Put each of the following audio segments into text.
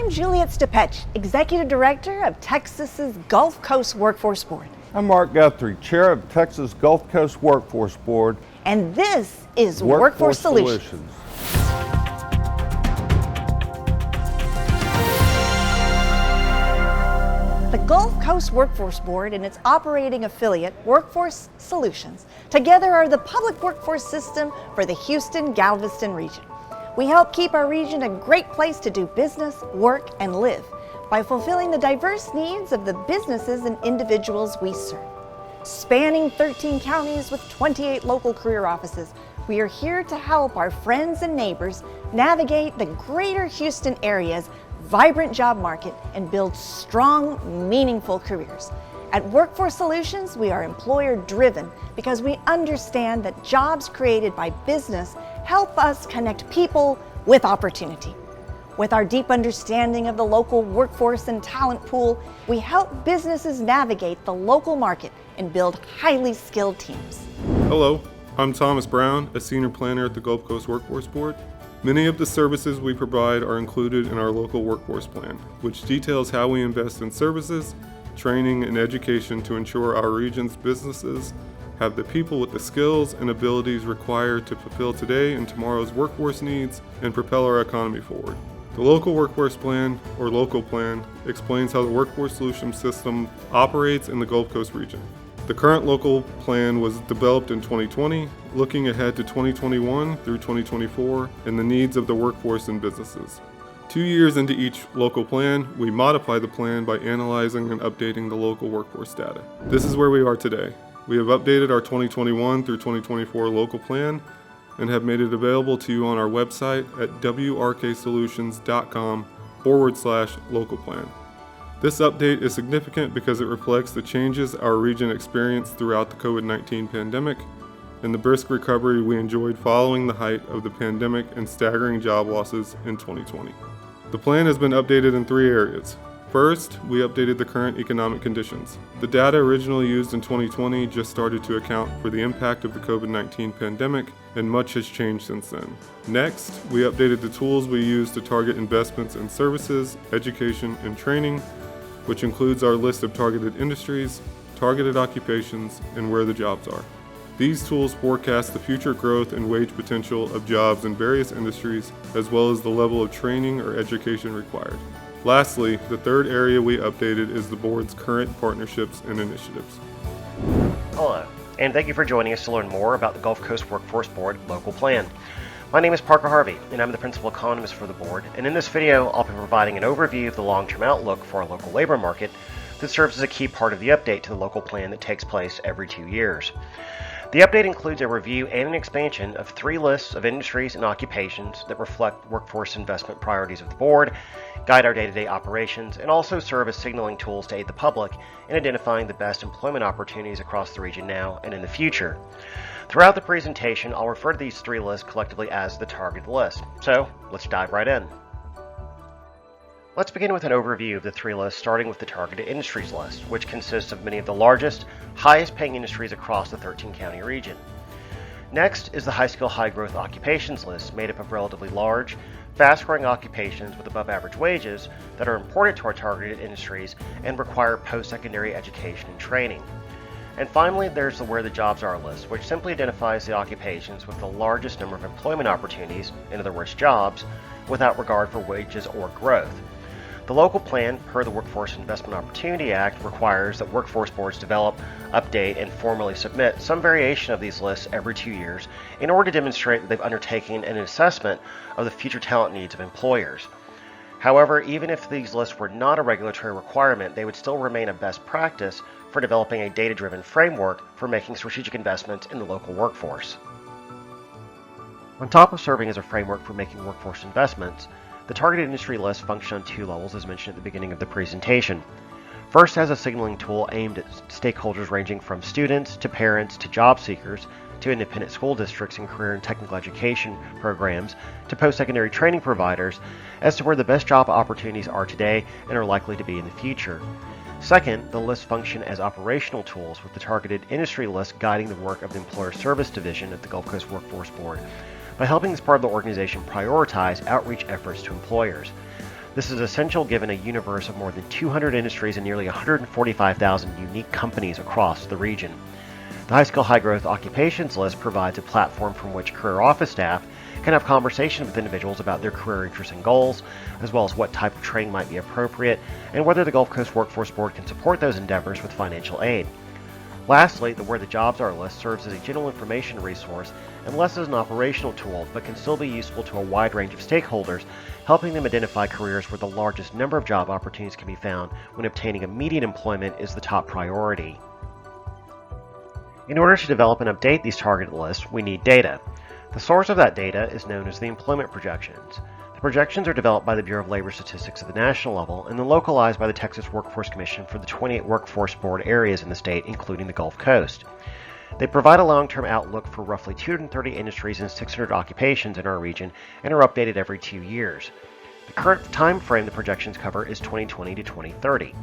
I'm Juliet Stepetch, Executive Director of Texas's Gulf Coast Workforce Board. I'm Mark Guthrie, Chair of Texas Gulf Coast Workforce Board. And this is Workforce Solutions. The Gulf Coast Workforce Board and its operating affiliate, Workforce Solutions, together are the public workforce system for the Houston-Galveston region. We help keep our region a great place to do business, work, and live by fulfilling the diverse needs of the businesses and individuals we serve. Spanning 13 counties with 28 local career offices, we are here to help our friends and neighbors navigate the greater Houston area's vibrant job market and build strong, meaningful careers. At Workforce Solutions, we are employer-driven because we understand that jobs created by business help us connect people with opportunity. With our deep understanding of the local workforce and talent pool, we help businesses navigate the local market and build highly skilled teams. Hello, I'm Thomas Brown, a Senior Planner at the Gulf Coast Workforce Board. Many of the services we provide are included in our local workforce plan, which details how we invest in services, training, and education to ensure our region's businesses have the people with the skills and abilities required to fulfill today and tomorrow's workforce needs and propel our economy forward. The Local Workforce Plan, or Local Plan, explains how the Workforce Solutions system operates in the Gulf Coast region. The current Local Plan was developed in 2020, looking ahead to 2021 through 2024 and the needs of the workforce and businesses. 2 years into each local plan, we modify the plan by analyzing and updating the local workforce data. This is where we are today. We have updated our 2021 through 2024 local plan and have made it available to you on our website at wrksolutions.com/local plan. This update is significant because it reflects the changes our region experienced throughout the COVID-19 pandemic and the brisk recovery we enjoyed following the height of the pandemic and staggering job losses in 2020. The plan has been updated in 3 areas. First, we updated the current economic conditions. The data originally used in 2020 just started to account for the impact of the COVID-19 pandemic, and much has changed since then. Next, we updated the tools we use to target investments in services, education, and training, which includes our list of targeted industries, targeted occupations, and where the jobs are. These tools forecast the future growth and wage potential of jobs in various industries, as well as the level of training or education required. Lastly, the third area we updated is the board's current partnerships and initiatives. Hello, and thank you for joining us to learn more about the Gulf Coast Workforce Board Local Plan. My name is Parker Harvey, and I'm the Principal Economist for the board, and in this video I'll be providing an overview of the long-term outlook for our local labor market that serves as a key part of the update to the local plan that takes place every 2 years. The update includes a review and an expansion of 3 lists of industries and occupations that reflect workforce investment priorities of the board, guide our day-to-day operations, and also serve as signaling tools to aid the public in identifying the best employment opportunities across the region now and in the future. Throughout the presentation, I'll refer to these 3 lists collectively as the targeted list. So let's dive right in. Let's begin with an overview of the 3 lists, starting with the targeted industries list, which consists of many of the largest, highest paying industries across the 13-county region. Next is the high-skill, high-growth occupations list, made up of relatively large, fast-growing occupations with above-average wages that are important to our targeted industries and require post-secondary education and training. And finally, there's the Where the Jobs Are list, which simply identifies the occupations with the largest number of employment opportunities, in other words, jobs, without regard for wages or growth. The local plan, per the Workforce Investment Opportunity Act, requires that workforce boards develop, update, and formally submit some variation of these lists every 2 years in order to demonstrate that they've undertaken an assessment of the future talent needs of employers. However, even if these lists were not a regulatory requirement, they would still remain a best practice for developing a data-driven framework for making strategic investments in the local workforce. On top of serving as a framework for making workforce investments, the targeted industry list functions on 2 levels, as mentioned at the beginning of the presentation. First, as a signaling tool aimed at stakeholders ranging from students to parents to job seekers to independent school districts and career and technical education programs to post-secondary training providers as to where the best job opportunities are today and are likely to be in the future. Second, the lists function as operational tools, with the targeted industry list guiding the work of the Employer Service Division at the Gulf Coast Workforce Board by helping this part of the organization prioritize outreach efforts to employers. This is essential given a universe of more than 200 industries and nearly 145,000 unique companies across the region. The High Skill High Growth Occupations list provides a platform from which career office staff can have conversations with individuals about their career interests and goals, as well as what type of training might be appropriate, and whether the Gulf Coast Workforce Board can support those endeavors with financial aid. Lastly, the Where the Jobs Are list serves as a general information resource and less as an operational tool, but can still be useful to a wide range of stakeholders, helping them identify careers where the largest number of job opportunities can be found when obtaining immediate employment is the top priority. In order to develop and update these targeted lists, we need data. The source of that data is known as the employment projections. The projections are developed by the Bureau of Labor Statistics at the national level and then localized by the Texas Workforce Commission for the 28 Workforce Board areas in the state, including the Gulf Coast. They provide a long-term outlook for roughly 230 industries and 600 occupations in our region and are updated every 2 years. The current time frame the projections cover is 2020 to 2030.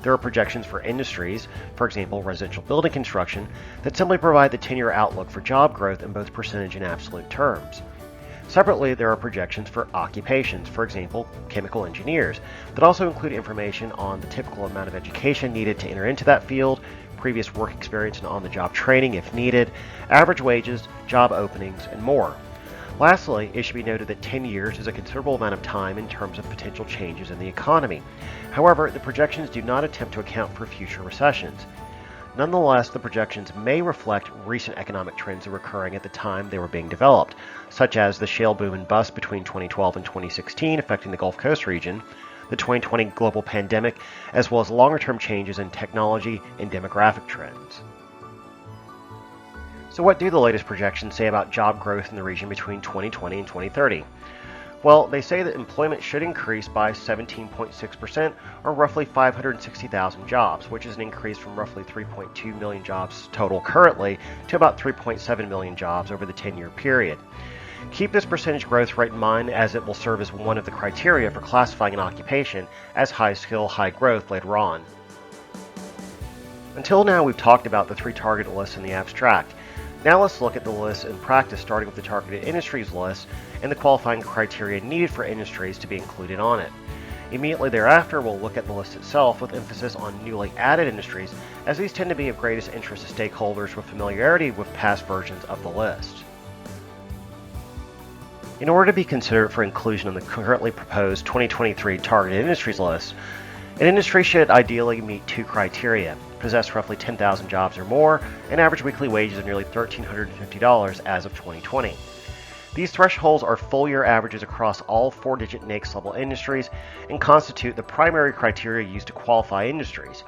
There are projections for industries, for example residential building construction, that simply provide the 10-year outlook for job growth in both percentage and absolute terms. Separately, there are projections for occupations, for example, chemical engineers, that also include information on the typical amount of education needed to enter into that field, previous work experience and on-the-job training if needed, average wages, job openings, and more. Lastly, it should be noted that 10 years is a considerable amount of time in terms of potential changes in the economy. However, the projections do not attempt to account for future recessions. Nonetheless, the projections may reflect recent economic trends that were occurring at the time they were being developed, such as the shale boom and bust between 2012 and 2016 affecting the Gulf Coast region, the 2020 global pandemic, as well as longer-term changes in technology and demographic trends. So what do the latest projections say about job growth in the region between 2020 and 2030? Well, they say that employment should increase by 17.6%, or roughly 560,000 jobs, which is an increase from roughly 3.2 million jobs total currently to about 3.7 million jobs over the 10-year period. Keep this percentage growth rate in mind, as it will serve as one of the criteria for classifying an occupation as high skill, high growth later on. Until now, we've talked about the 3 targeted lists in the abstract. Now let's look at the list in practice, starting with the targeted industries list and the qualifying criteria needed for industries to be included on it. Immediately thereafter, we'll look at the list itself with emphasis on newly added industries, as these tend to be of greatest interest to stakeholders with familiarity with past versions of the list. In order to be considered for inclusion in the currently proposed 2023 targeted industries list, an industry should ideally meet 2 criteria: possess roughly 10,000 jobs or more, and average weekly wages of nearly $1,350 as of 2020. These thresholds are full-year averages across all 4-digit NAICS level industries and constitute the primary criteria used to qualify industries.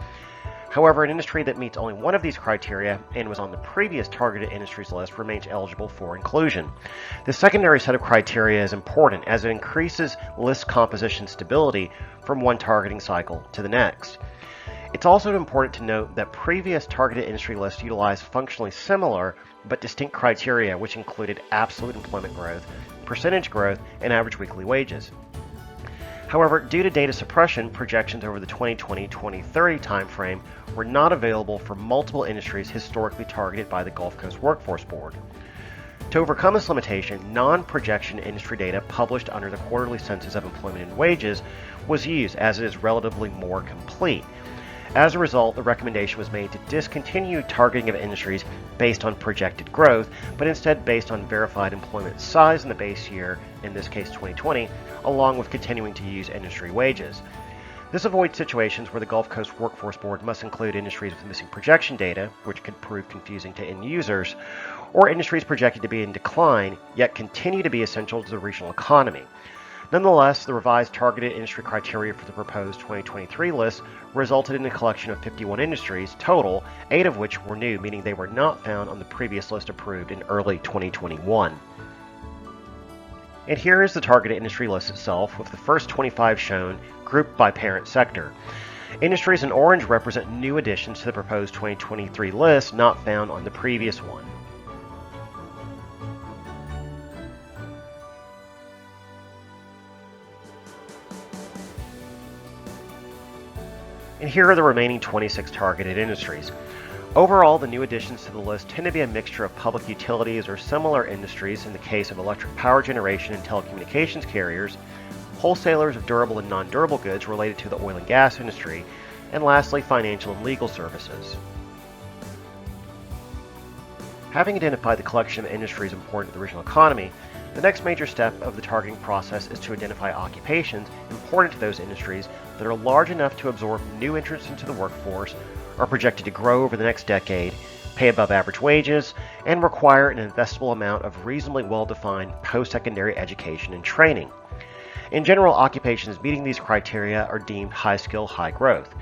However, an industry that meets only one of these criteria and was on the previous targeted industries list remains eligible for inclusion. The secondary set of criteria is important, as it increases list composition stability from one targeting cycle to the next. It's also important to note that previous targeted industry lists utilized functionally similar but distinct criteria, which included absolute employment growth, percentage growth, and average weekly wages. However, due to data suppression, projections over the 2020-2030 timeframe were not available for multiple industries historically targeted by the Gulf Coast Workforce Board. To overcome this limitation, non-projection industry data published under the quarterly census of employment and wages was used, as it is relatively more complete. As a result, the recommendation was made to discontinue targeting of industries based on projected growth, but instead based on verified employment size in the base year, in this case 2020, along with continuing to use industry wages. This avoids situations where the Gulf Coast Workforce Board must include industries with missing projection data, which could prove confusing to end users, or industries projected to be in decline, yet continue to be essential to the regional economy. Nonetheless, the revised targeted industry criteria for the proposed 2023 list resulted in a collection of 51 industries total, 8 of which were new, meaning they were not found on the previous list approved in early 2021. And here is the targeted industry list itself, with the first 25 shown grouped by parent sector. Industries in orange represent new additions to the proposed 2023 list not found on the previous one. And here are the remaining 26 targeted industries. Overall, the new additions to the list tend to be a mixture of public utilities or similar industries in the case of electric power generation and telecommunications carriers, wholesalers of durable and non-durable goods related to the oil and gas industry, and lastly, financial and legal services. Having identified the collection of industries important to the regional economy, the next major step of the targeting process is to identify occupations important to those industries that are large enough to absorb new entrants into the workforce, are projected to grow over the next decade, pay above average wages, and require an investable amount of reasonably well-defined post-secondary education and training. In general, occupations meeting these criteria are deemed high skill, high growth.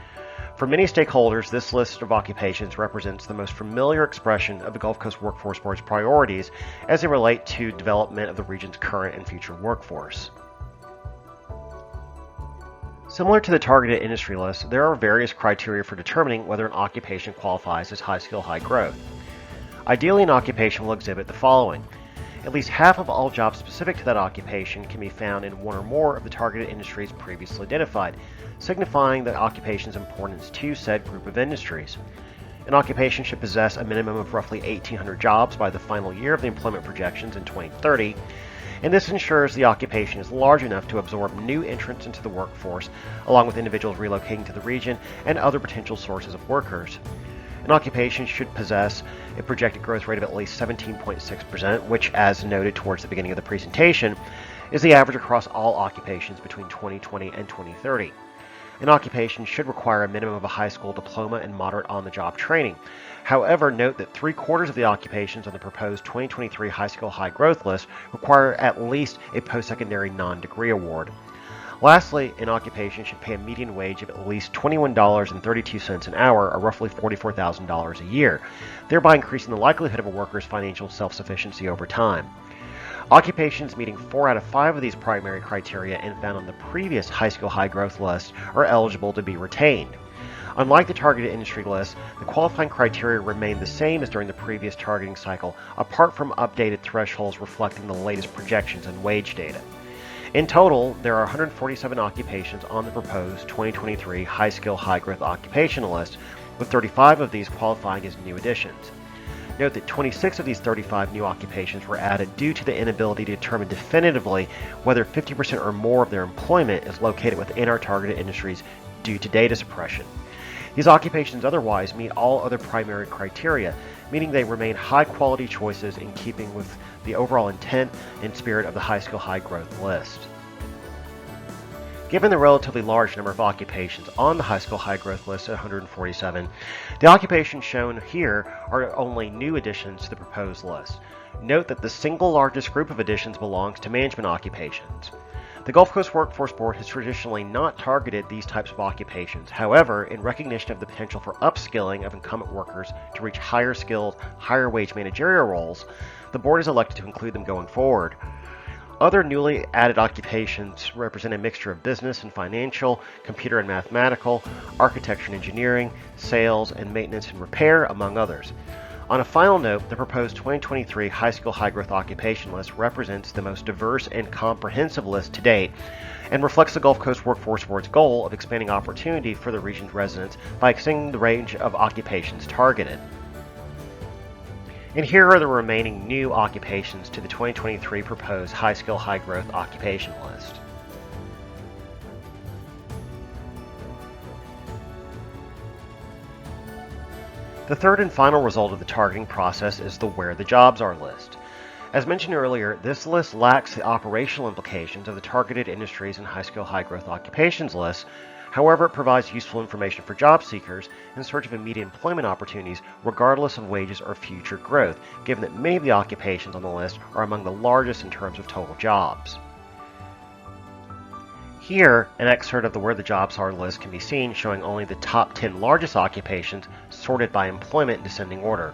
For many stakeholders, this list of occupations represents the most familiar expression of the Gulf Coast Workforce Board's priorities as they relate to development of the region's current and future workforce. Similar to the targeted industry list, there are various criteria for determining whether an occupation qualifies as high skill, high growth. Ideally, an occupation will exhibit the following. At least half of all jobs specific to that occupation can be found in one or more of the targeted industries previously identified, signifying that occupation's importance to said group of industries. An occupation should possess a minimum of roughly 1,800 jobs by the final year of the employment projections in 2030, and this ensures the occupation is large enough to absorb new entrants into the workforce, along with individuals relocating to the region and other potential sources of workers. An occupation should possess a projected growth rate of at least 17.6%, which, as noted towards the beginning of the presentation, is the average across all occupations between 2020 and 2030. An occupation should require a minimum of a high school diploma and moderate on-the-job training. However, note that 3/4 of the occupations on the proposed 2023 high skill, high growth list require at least a post-secondary non-degree award. Lastly, an occupation should pay a median wage of at least $21.32 an hour, or roughly $44,000 a year, thereby increasing the likelihood of a worker's financial self-sufficiency over time. Occupations meeting 4 out of 5 of these primary criteria and found on the previous high skill, high growth list are eligible to be retained. Unlike the targeted industry list, the qualifying criteria remain the same as during the previous targeting cycle, apart from updated thresholds reflecting the latest projections and wage data. In total, there are 147 occupations on the proposed 2023 high skill, high growth occupation list, with 35 of these qualifying as new additions. Note that 26 of these 35 new occupations were added due to the inability to determine definitively whether 50% or more of their employment is located within our targeted industries due to data suppression. These occupations otherwise meet all other primary criteria, meaning they remain high-quality choices in keeping with the overall intent and spirit of the high skill, high growth list. Given the relatively large number of occupations on the high skill, high growth list at 147, the occupations shown here are only new additions to the proposed list. Note that the single largest group of additions belongs to management occupations. The Gulf Coast Workforce Board has traditionally not targeted these types of occupations. However, in recognition of the potential for upskilling of incumbent workers to reach higher skilled, higher wage managerial roles, the board has elected to include them going forward. Other newly added occupations represent a mixture of business and financial, computer and mathematical, architecture and engineering, sales and maintenance and repair, among others. On a final note, the proposed 2023 high skill, high growth occupation list represents the most diverse and comprehensive list to date and reflects the Gulf Coast Workforce Board's goal of expanding opportunity for the region's residents by extending the range of occupations targeted. And here are the remaining new occupations to the 2023 proposed high skill, high growth occupation list. The third and final result of the targeting process is the Where the Jobs Are list. As mentioned earlier, this list lacks the operational implications of the targeted industries and high skill, high growth occupations list. However, it provides useful information for job seekers in search of immediate employment opportunities regardless of wages or future growth, given that many of the occupations on the list are among the largest in terms of total jobs. Here, an excerpt of the Where the Jobs Are list can be seen, showing only the top 10 largest occupations sorted by employment in descending order.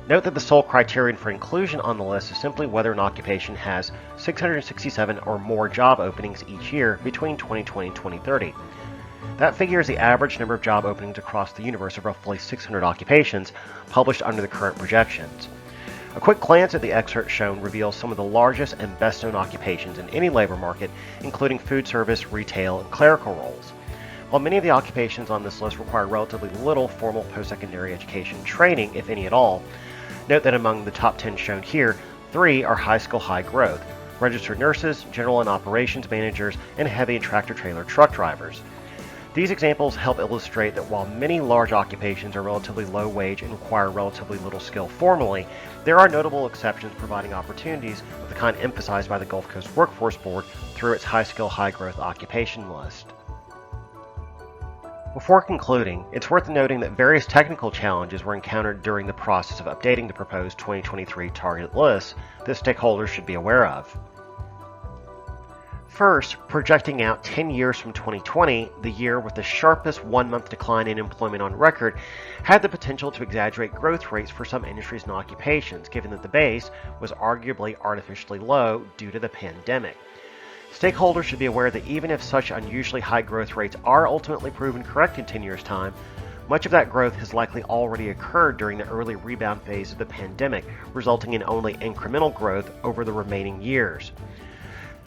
Note that the sole criterion for inclusion on the list is simply whether an occupation has 667 or more job openings each year between 2020 and 2030. That figure is the average number of job openings across the universe of roughly 600 occupations published under the current projections. A quick glance at the excerpt shown reveals some of the largest and best-known occupations in any labor market, including food service, retail, and clerical roles. While many of the occupations on this list require relatively little formal post-secondary education training, if any at all, note that among the top 10 shown here, 3 are high skill, high growth, registered nurses, general and operations managers, and heavy and tractor-trailer truck drivers. These examples help illustrate that while many large occupations are relatively low wage and require relatively little skill formally, there are notable exceptions providing opportunities of the kind emphasized by the Gulf Coast Workforce Board through its high-skill, high-growth occupation list. Before concluding, it's worth noting that various technical challenges were encountered during the process of updating the proposed 2023 target list that stakeholders should be aware of. First, projecting out 10 years from 2020, the year with the sharpest one-month decline in employment on record, had the potential to exaggerate growth rates for some industries and occupations, given that the base was arguably artificially low due to the pandemic. Stakeholders should be aware that even if such unusually high growth rates are ultimately proven correct in 10 years' time, much of that growth has likely already occurred during the early rebound phase of the pandemic, resulting in only incremental growth over the remaining years.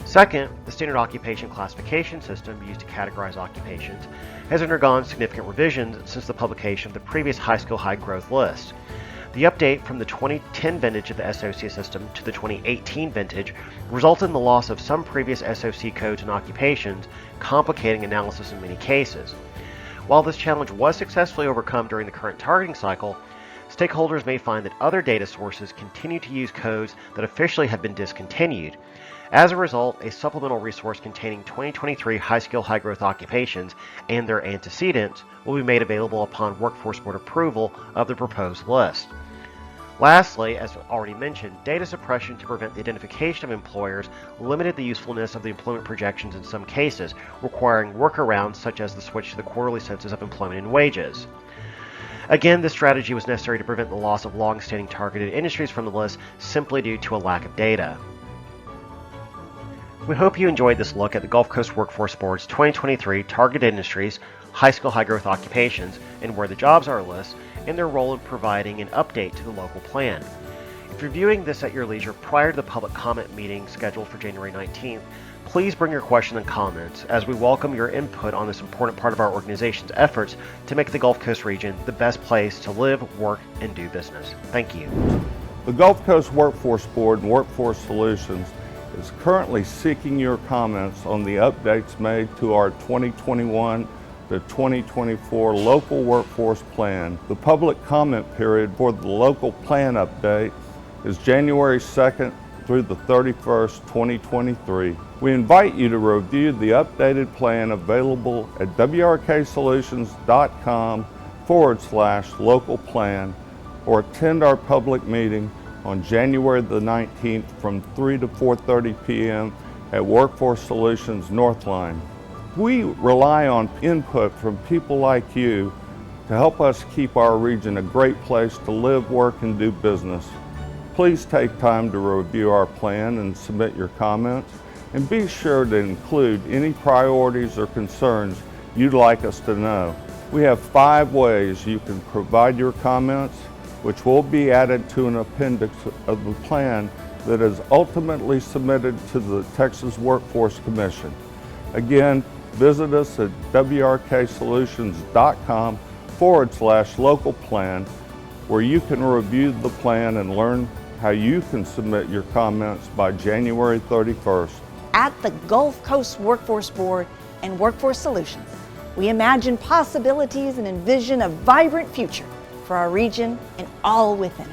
Second, the standard occupation classification system used to categorize occupations has undergone significant revisions since the publication of the previous high-skill, high-growth list. The update from the 2010 vintage of the SOC system to the 2018 vintage resulted in the loss of some previous SOC codes and occupations, complicating analysis in many cases. While this challenge was successfully overcome during the current targeting cycle, stakeholders may find that other data sources continue to use codes that officially have been discontinued. As a result, a supplemental resource containing 2023 high-skill, high-growth occupations and their antecedents will be made available upon Workforce Board approval of the proposed list. Lastly, as already mentioned, data suppression to prevent the identification of employers limited the usefulness of the employment projections in some cases, requiring workarounds such as the switch to the quarterly census of employment and wages. Again, this strategy was necessary to prevent the loss of long-standing targeted industries from the list simply due to a lack of data. We hope you enjoyed this look at the Gulf Coast Workforce Board's 2023 Target Industries, High-Skill, High-Growth Occupations, and Where the Jobs Are list, and their role in providing an update to the local plan. If you're viewing this at your leisure prior to the public comment meeting scheduled for January 19th, please bring your questions and comments, as we welcome your input on this important part of our organization's efforts to make the Gulf Coast region the best place to live, work, and do business. Thank you. The Gulf Coast Workforce Board and Workforce Solutions is currently seeking your comments on the updates made to our 2021 to 2024 local workforce plan. The public comment period for the local plan update is January 2nd through the 31st, 2023. We invite you to review the updated plan available at wrksolutions.com/local plan or attend our public meeting on January the 19th from 3 to 4:30 p.m. at Workforce Solutions Northline. We rely on input from people like you to help us keep our region a great place to live, work, and do business. Please take time to review our plan and submit your comments, and be sure to include any priorities or concerns you'd like us to know. We have 5 ways you can provide your comments, which will be added to an appendix of the plan that is ultimately submitted to the Texas Workforce Commission. Again, visit us at wrksolutions.com/local plan, where you can review the plan and learn how you can submit your comments by January 31st. At the Gulf Coast Workforce Board and Workforce Solutions, we imagine possibilities and envision a vibrant future for our region and all within it.